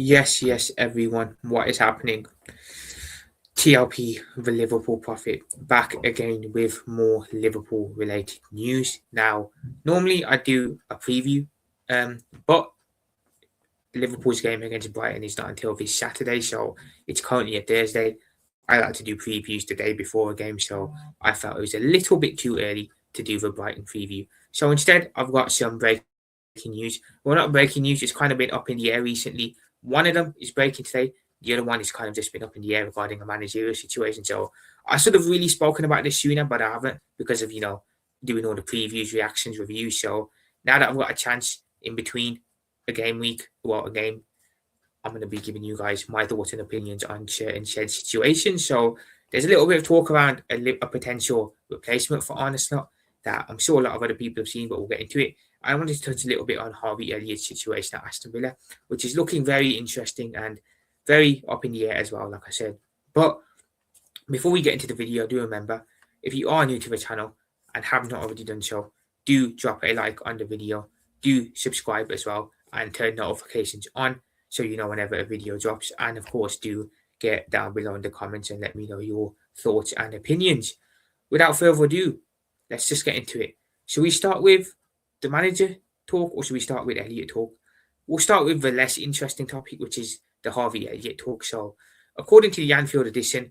Yes, everyone. What is happening? TLP, the Liverpool Prophet, back again with more Liverpool related news. Now, normally I do a preview, but Liverpool's game against Brighton is not until this Saturday, so it's currently a Thursday. I like to do previews the day before a game, so I felt it was a little bit too early to do the Brighton preview. So instead, I've got some breaking news. Well, not breaking news, it's kind of been up in the air recently. One of them is breaking today, the other one is kind of just been up in the air regarding a managerial situation. So I should have really spoken about this sooner, but I haven't because of, doing all the previews, reactions, reviews. So now that I've got a chance in between a game week, well, a game, I'm going to be giving you guys my thoughts and opinions on certain said situations. So there's a little bit of talk around a potential replacement for Arne Slot that I'm sure a lot of other people have seen, but we'll get into it. I wanted to touch a little bit on Harvey Elliott's situation at Aston Villa, which is looking very interesting and very up in the air as well, like I said. But before we get into the video, do remember, if you are new to the channel and have not already done so, do drop a like on the video, do subscribe as well, and turn notifications on so you know whenever a video drops. And of course, do get down below in the comments and let me know your thoughts and opinions. Without further ado, let's just get into it. Should we start with the manager talk or should we start with Elliot talk? We'll start with the less interesting topic, which is the Harvey Elliott talk. So, according to the Anfield edition,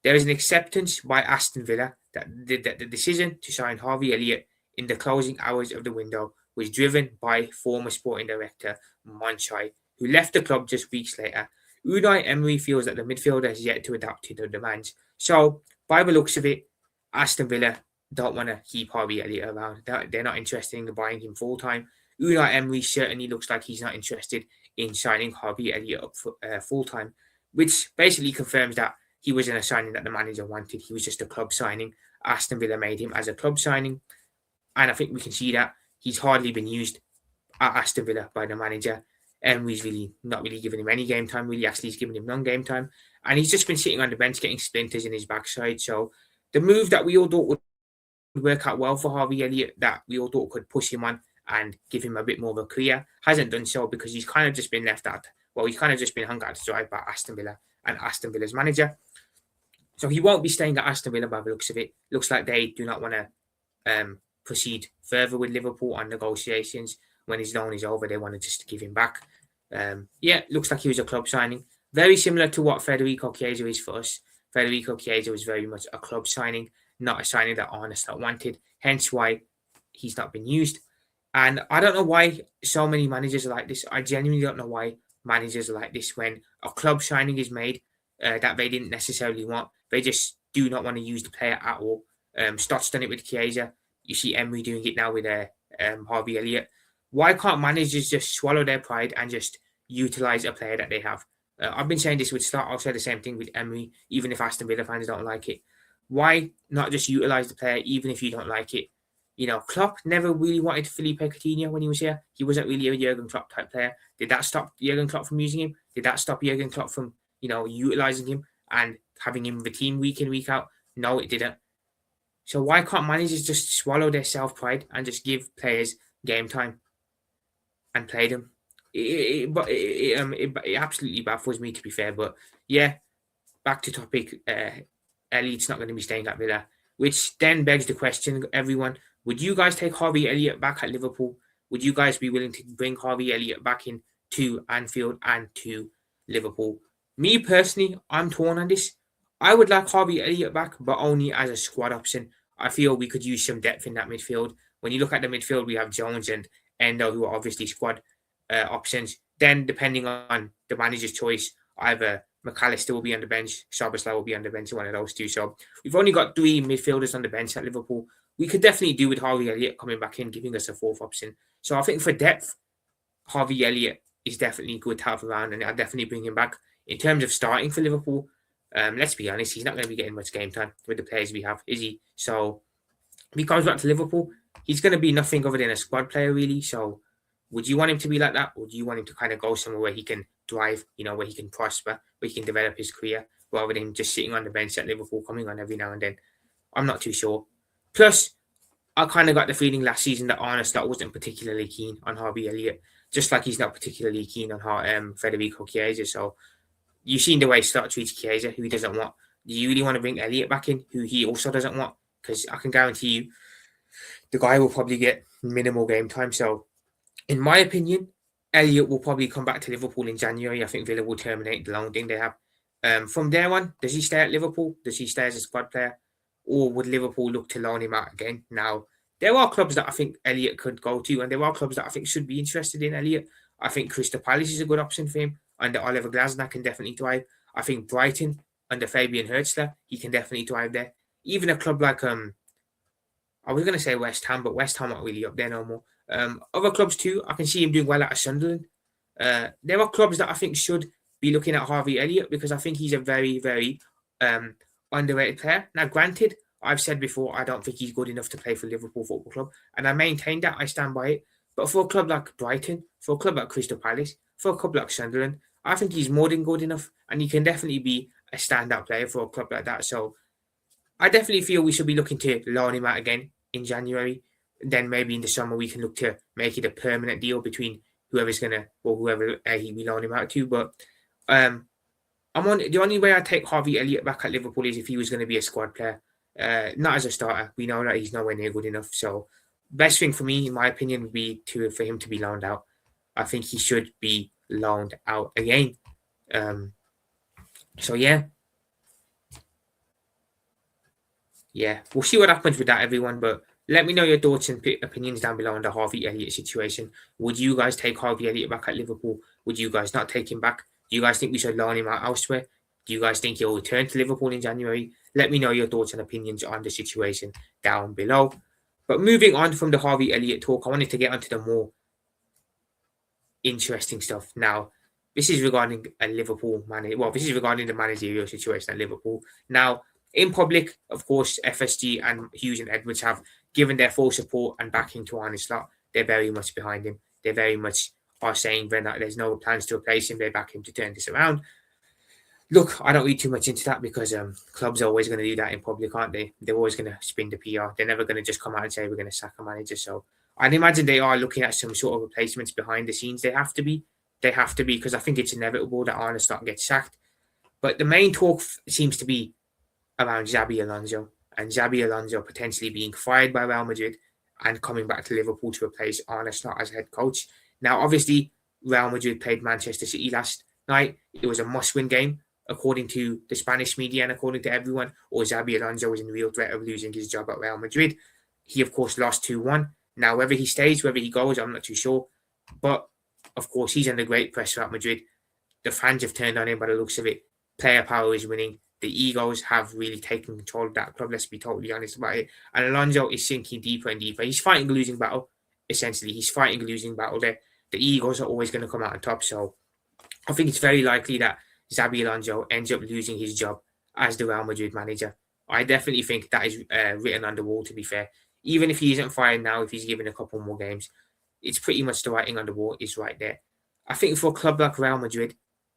there is an acceptance by Aston Villa that the decision to sign Harvey Elliott in the closing hours of the window was driven by former sporting director Monchai, who left the club just weeks later. Unai Emery feels that the midfielder has yet to adapt to the demands. So, by the looks of it, Aston Villa don't want to keep Harvey Elliott around. They're not interested in buying him full time. Unai Emery certainly looks like he's not interested in signing Harvey Elliott up for, full time, which basically confirms that he wasn't a signing that the manager wanted. He was just a club signing. Aston Villa made him as a club signing, and I think we can see that he's hardly been used at Aston Villa by the manager. Emery's really not really giving him any game time. Really, actually, he's giving him non-game time, and he's just been sitting on the bench getting splinters in his backside. So the move that we all thought would work out well for Harvey Elliott, that we all thought could push him on and give him a bit more of a career, hasn't done so because he's kind of just been left out. Well, he's kind of just been hung out to dry by Aston Villa and Aston Villa's manager. So he won't be staying at Aston Villa by the looks of it. Looks like they do not want to proceed further with Liverpool on negotiations. When his loan is over, they want to just give him back. Looks like he was a club signing. Very similar to what Federico Chiesa is for us. Federico Chiesa was very much a club signing, not a signing that Arne Slot wanted. Hence why he's not been used. And I don't know why so many managers are like this. I genuinely don't know why managers are like this when a club signing is made that they didn't necessarily want. They just do not want to use the player at all. Stott's done it with Chiesa. You see Emery doing it now with Harvey Elliott. Why can't managers just swallow their pride and just utilize a player that they have? I've been saying this with Stott. I'll say the same thing with Emery, even if Aston Villa fans don't like it. Why not just utilize the player even if you don't like it? Klopp never really wanted Felipe Coutinho when he was here. He wasn't really a Jurgen Klopp type player. Did that stop Jurgen Klopp from using him? Did that stop Jurgen Klopp from, utilizing him and having him with the team week in, week out? No, it didn't. So why can't managers just swallow their self-pride and just give players game time and play them? It absolutely baffles me, to be fair. But yeah, back to topic. Elliott's not going to be staying at Villa, which then begs the question, everyone, would you guys take Harvey Elliott back at Liverpool? Would you guys be willing to bring Harvey Elliott back in to Anfield and to Liverpool? Me personally, I'm torn on this. I would like Harvey Elliott back, but only as a squad option. I feel we could use some depth in that midfield. When you look at the midfield, we have Jones and Endo, who are obviously squad options. Then, depending on the manager's choice, either McAllister will be on the bench, Szoboszlai will be on the bench, one of those two. So we've only got 3 midfielders on the bench at Liverpool. We could definitely do with Harvey Elliott coming back in, giving us a 4th option. So I think for depth, Harvey Elliott is definitely good to have around, and I'll definitely bring him back. In terms of starting for Liverpool, let's be honest, he's not going to be getting much game time with the players we have, is he? So if he comes back to Liverpool, he's going to be nothing other than a squad player, really. So would you want him to be like that, or do you want him to kind of go somewhere where he can thrive, where he can prosper, where he can develop his career, rather than just sitting on the bench at Liverpool, coming on every now and then? I'm not too sure. Plus, I kind of got the feeling last season that Arne Slot wasn't particularly keen on Harvey Elliott. just like he's not particularly keen on Federico Chiesa. So you've seen the way Slot treats Chiesa, who he doesn't want. Do you really want to bring Elliott back in, who he also doesn't want? Because I can guarantee you, the guy will probably get minimal game time. So, in my opinion, Elliott will probably come back to Liverpool in January. I think Villa will terminate the loan thing they have. From there on, does he stay at Liverpool? Does he stay as a squad player? Or would Liverpool look to loan him out again? Now, there are clubs that I think Elliott could go to, and there are clubs that I think should be interested in Elliott. I think Crystal Palace is a good option for him, and Oliver Glasner can definitely thrive. I think Brighton, under Fabian Hertzler, he can definitely thrive there. Even a club like I was going to say West Ham, but West Ham aren't really up there no more. Other clubs too, I can see him doing well at Sunderland. There are clubs that I think should be looking at Harvey Elliott because I think he's a very, very underrated player. Now, granted, I've said before, I don't think he's good enough to play for Liverpool Football Club, and I maintain that. I stand by it. But for a club like Brighton, for a club like Crystal Palace, for a club like Sunderland, I think he's more than good enough, and he can definitely be a standout player for a club like that. So I definitely feel we should be looking to loan him out again in January. Then maybe in the summer we can look to make it a permanent deal between whoever we loan him out to. But the only way I take Harvey Elliott back at Liverpool is if he was going to be a squad player, not as a starter. We know that he's nowhere near good enough. So best thing for me, in my opinion, would be for him to be loaned out. I think he should be loaned out again. So yeah, we'll see what happens with that, everyone. But let me know your thoughts and opinions down below on the Harvey Elliott situation. Would you guys take Harvey Elliott back at Liverpool? Would you guys not take him back? Do you guys think we should loan him out elsewhere? Do you guys think he'll return to Liverpool in January? Let me know your thoughts and opinions on the situation down below. But moving on from the Harvey Elliott talk, I wanted to get onto the more interesting stuff. Now, this is regarding a Liverpool manager. Well, this is regarding the managerial situation at Liverpool. Now, in public, of course, FSG and Hughes and Edwards have given their full support and backing to Arne Slot. They're very much behind him. They very much are saying that there's no plans to replace him. They back him to turn this around. Look, I don't read too much into that because clubs are always going to do that in public, aren't they? They're always going to spin the PR. They're never going to just come out and say we're going to sack a manager. So I'd imagine they are looking at some sort of replacements behind the scenes. They have to be. They have to be because I think it's inevitable that Arne Slot gets sacked. But the main talk seems to be around Xabi Alonso and Xabi Alonso potentially being fired by Real Madrid and coming back to Liverpool to replace Arne Slot as head coach. Now, obviously, Real Madrid played Manchester City last night. It was a must-win game, according to the Spanish media and according to everyone, or Xabi Alonso was in real threat of losing his job at Real Madrid. He, of course, lost 2-1. Now, whether he stays, whether he goes, I'm not too sure. But, of course, he's under great pressure at Madrid. The fans have turned on him by the looks of it. Player power is winning. The egos have really taken control of that club, let's be totally honest about it. And Alonso is sinking deeper and deeper. He's fighting a losing battle, essentially. He's fighting a losing battle there. The egos are always going to come out on top. So I think it's very likely that Xabi Alonso ends up losing his job as the Real Madrid manager. I definitely think that is written on the wall, to be fair. Even if he isn't fired now, if he's given a couple more games, it's pretty much the writing on the wall is right there. I think for a club like Real Madrid,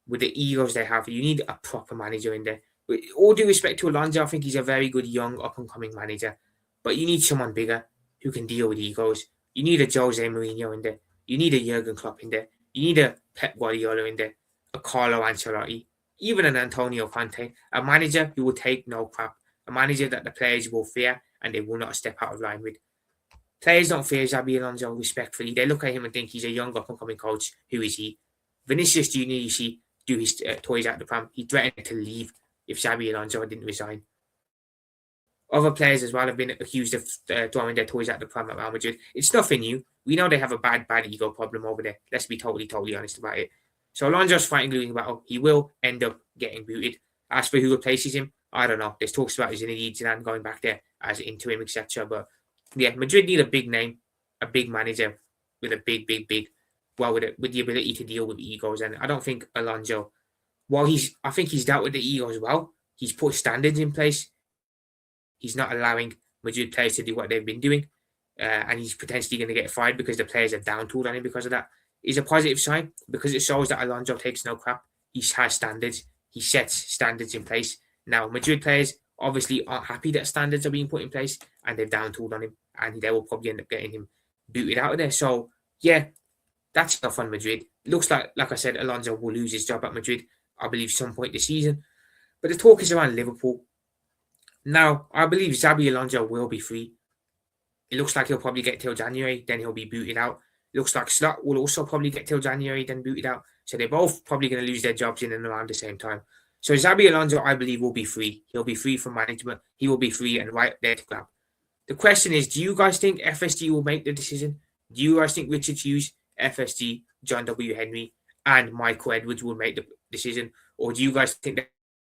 with the egos they have, you need a proper manager in there. With all due respect to Alonso, I think he's a very good young up-and-coming manager. But you need someone bigger who can deal with egos. You need a Jose Mourinho in there. You need a Jurgen Klopp in there. You need a Pep Guardiola in there. A Carlo Ancelotti. Even an Antonio Conte. A manager who will take no crap. A manager that the players will fear and they will not step out of line with. Players don't fear Xabi Alonso respectfully. They look at him and think he's a young up-and-coming coach. Who is he? Vinicius Junior, you see, do his toys out the pram. He threatened to leave if Xabi Alonso didn't resign. Other players as well have been accused of throwing their toys at the pram at Real Madrid. It's nothing new. We know they have a bad ego problem over there. Let's be totally honest about it. So Alonso's fighting a losing battle. He will end up getting booted. As for who replaces him, I don't know. There's talks about Zinedine Zidane going back there as interim, etc. But yeah, Madrid need a big name, a big manager with a big, with the ability to deal with egos. And I don't think Alonso, I think he's dealt with the egos well. He's put standards in place. He's not allowing Madrid players to do what they've been doing. And he's potentially going to get fired because the players have down-tooled on him because of that. It's a positive sign because it shows that Alonso takes no crap. He has standards. He sets standards in place. Now, Madrid players obviously aren't happy that standards are being put in place and they've down-tooled on him. And they will probably end up getting him booted out of there. So, yeah, That's enough on Madrid. Looks like I said, Alonso will lose his job at Madrid, I believe, some point this season. But the talk is around Liverpool. Now, I believe Xabi Alonso will be free. It looks like he'll probably get till January, then he'll be booted out. Looks like Slot will also probably get till January, then booted out. So they're both probably going to lose their jobs in and around the same time. So Xabi Alonso, I believe, will be free. He'll be free from management. He will be free and right there to grab. The question is, do you guys think FSG will make the decision? Do you guys think Richard Hughes, FSG, John W. Henry, and Michael Edwards will make the decision? Or do you guys think that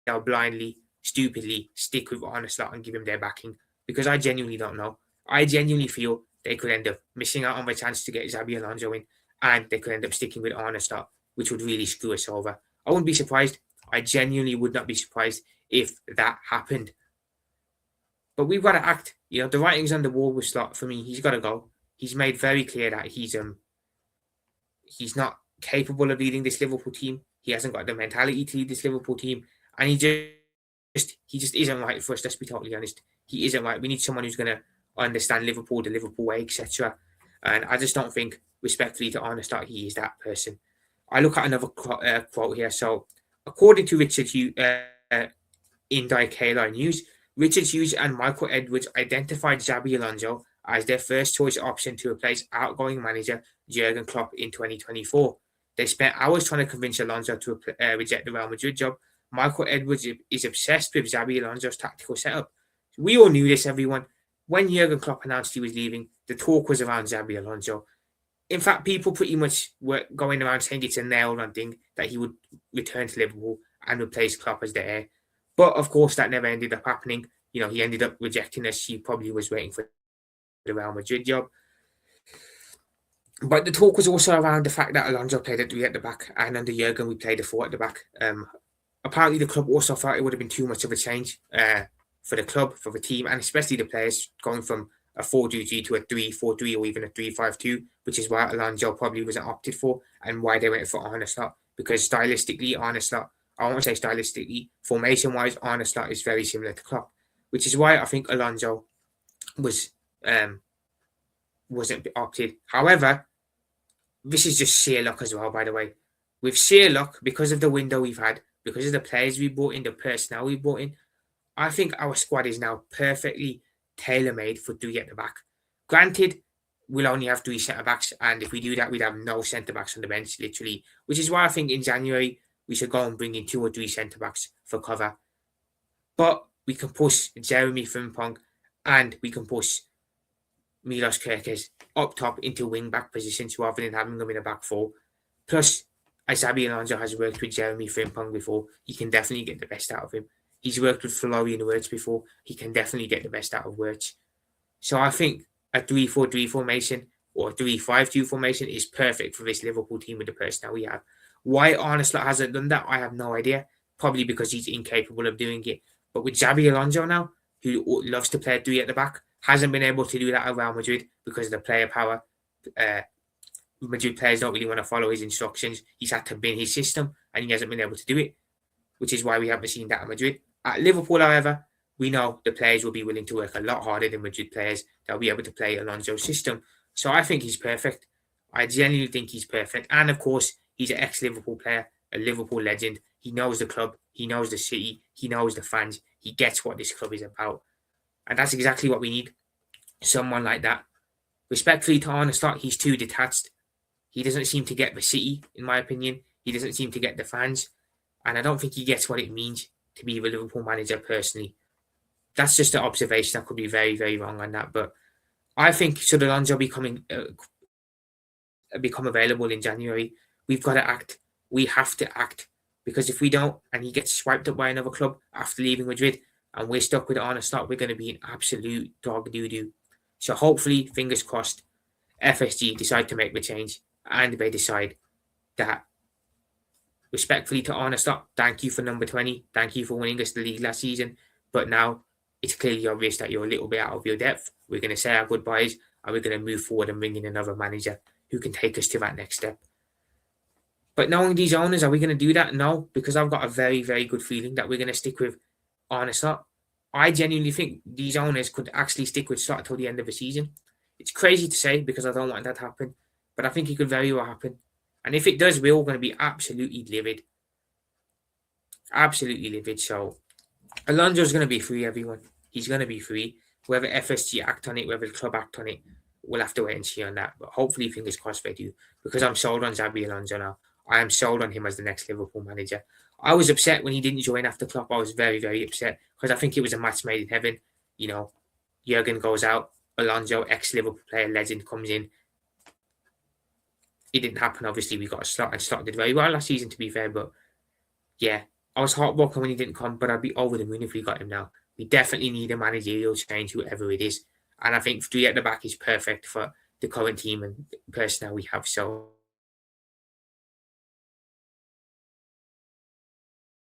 they'll blindly, stupidly stick with Arne Slot and give him their backing? Because I genuinely don't know. I genuinely feel they could end up missing out on the chance to get Xabi Alonso in, and they could end up sticking with Arne Slot, which would really screw us over. I wouldn't be surprised. I genuinely would not be surprised if that happened. But we've got to act. You know, the writing's on the wall with Slot. For me, he's got to go. He's made very clear that he's not capable of leading this Liverpool team. He hasn't got the mentality to lead this Liverpool team, and he just isn't right for us. Let's be totally honest. He isn't right. We need someone who's going to understand Liverpool, the Liverpool way, etc. And I just don't think, respectfully to Arne Slot, he is that person. I look at another quote here. So, according to Richard Hughes, in K-Line News, Richard Hughes and Michael Edwards identified Xabi Alonso as their first choice option to replace outgoing manager Jurgen Klopp in 2024. They spent hours trying to convince Alonso to reject the Real Madrid job. Michael Edwards is obsessed with Xabi Alonso's tactical setup. We all knew this, everyone. When Jurgen Klopp announced he was leaving, the talk was around Xabi Alonso. In fact, people pretty much were going around saying it's a nailed-on thing that he would return to Liverpool and replace Klopp as the heir. But, of course, that never ended up happening. You know, he ended up rejecting us. He probably was waiting for the Real Madrid job. But the talk was also around the fact that Alonso played at 3 at the back, and under Jurgen, we played a 4 at the back. Apparently, the club also thought it would have been too much of a change for the club, for the team, and especially the players, going from a 4-2-3 to a 3-4-3 or even a 3-5-2, which is why Alonso probably wasn't opted for, and why they went for Arne Slot, because stylistically, Arne Slot, I won't say stylistically, formation-wise, Arne Slot is very similar to Klopp, which is why I think Alonso wasn't opted. However, this is just sheer luck as well, by the way. With sheer luck, because of the window we've had, because of the players we brought in, the personnel we brought in, I think our squad is now perfectly tailor-made for 3 at the back. Granted, we'll only have 3 centre-backs, and if we do that, we'd have no centre-backs on the bench, literally, which is why I think in January, we should go and bring in 2 or 3 centre-backs for cover. But we can push Jeremy Frimpong, and we can push Milos Kerkez up top into wing-back positions rather than having them in a back 4. Plus, as Xabi Alonso has worked with Jeremy Frimpong before, he can definitely get the best out of him. He's worked with Florian Wirtz before. He can definitely get the best out of Wirtz. So I think a 3-4-3 formation or a 3-5-2 formation is perfect for this Liverpool team with the personnel we have. Why Arne Slot hasn't done that, I have no idea. Probably because he's incapable of doing it. But with Xabi Alonso now, who loves to play 3 at the back, hasn't been able to do that at Real Madrid because of the player power. Madrid players don't really want to follow his instructions. He's had to bin his system, and he hasn't been able to do it, which is why we haven't seen that at Madrid. At Liverpool, however, we know the players will be willing to work a lot harder than Madrid players. They'll be able to play Alonso's system. So I think he's perfect. I genuinely think he's perfect. And, of course, he's an ex-Liverpool player, a Liverpool legend. He knows the club. He knows the city. He knows the fans. He gets what this club is about. And that's exactly what we need. Someone like that. Respectfully to Arne Slot, he's too detached. He doesn't seem to get the city, in my opinion. He doesn't seem to get the fans. And I don't think he gets what it means to be the Liverpool manager personally. That's just an observation. I could be very, very wrong on that. But I think should Alonso become available in January, we've got to act. We have to act. Because if we don't, and he gets swiped up by another club after leaving Madrid, and we're stuck with Arne Slot, we're going to be an absolute dog doo-doo. So hopefully, fingers crossed, FSG decide to make the change, and they decide that, respectfully to Arne Slot, thank you for number 20, thank you for winning us the league last season, but now it's clearly obvious that you're a little bit out of your depth. We're going to say our goodbyes, and we're going to move forward and bring in another manager who can take us to that next step. But knowing these owners, are we going to do that? No, because I've got a very, very good feeling that we're going to stick with Arne Slot. I genuinely think these owners could actually stick with Slot till the end of the season. It's crazy to say because I don't want that to happen, but I think it could very well happen. And if it does, we're all going to be absolutely livid. Absolutely livid. So Alonso's going to be free, everyone. He's going to be free. Whether FSG act on it, whether the club act on it, we'll have to wait and see on that. But hopefully, fingers crossed they do, because I'm sold on Xabi Alonso now. I am sold on him as the next Liverpool manager. I was upset when he didn't join after Klopp. I was very, very upset because I think it was a match made in heaven. You know, Jurgen goes out, Alonso, ex-Liverpool player, legend, comes in. It didn't happen. Obviously, we got a slot, and Slot did very well last season, to be fair. But yeah, I was heartbroken when he didn't come, but I'd be over the moon if we got him now. We definitely need a managerial change, whoever it is. And I think 3 at the back is perfect for the current team and personnel we have. So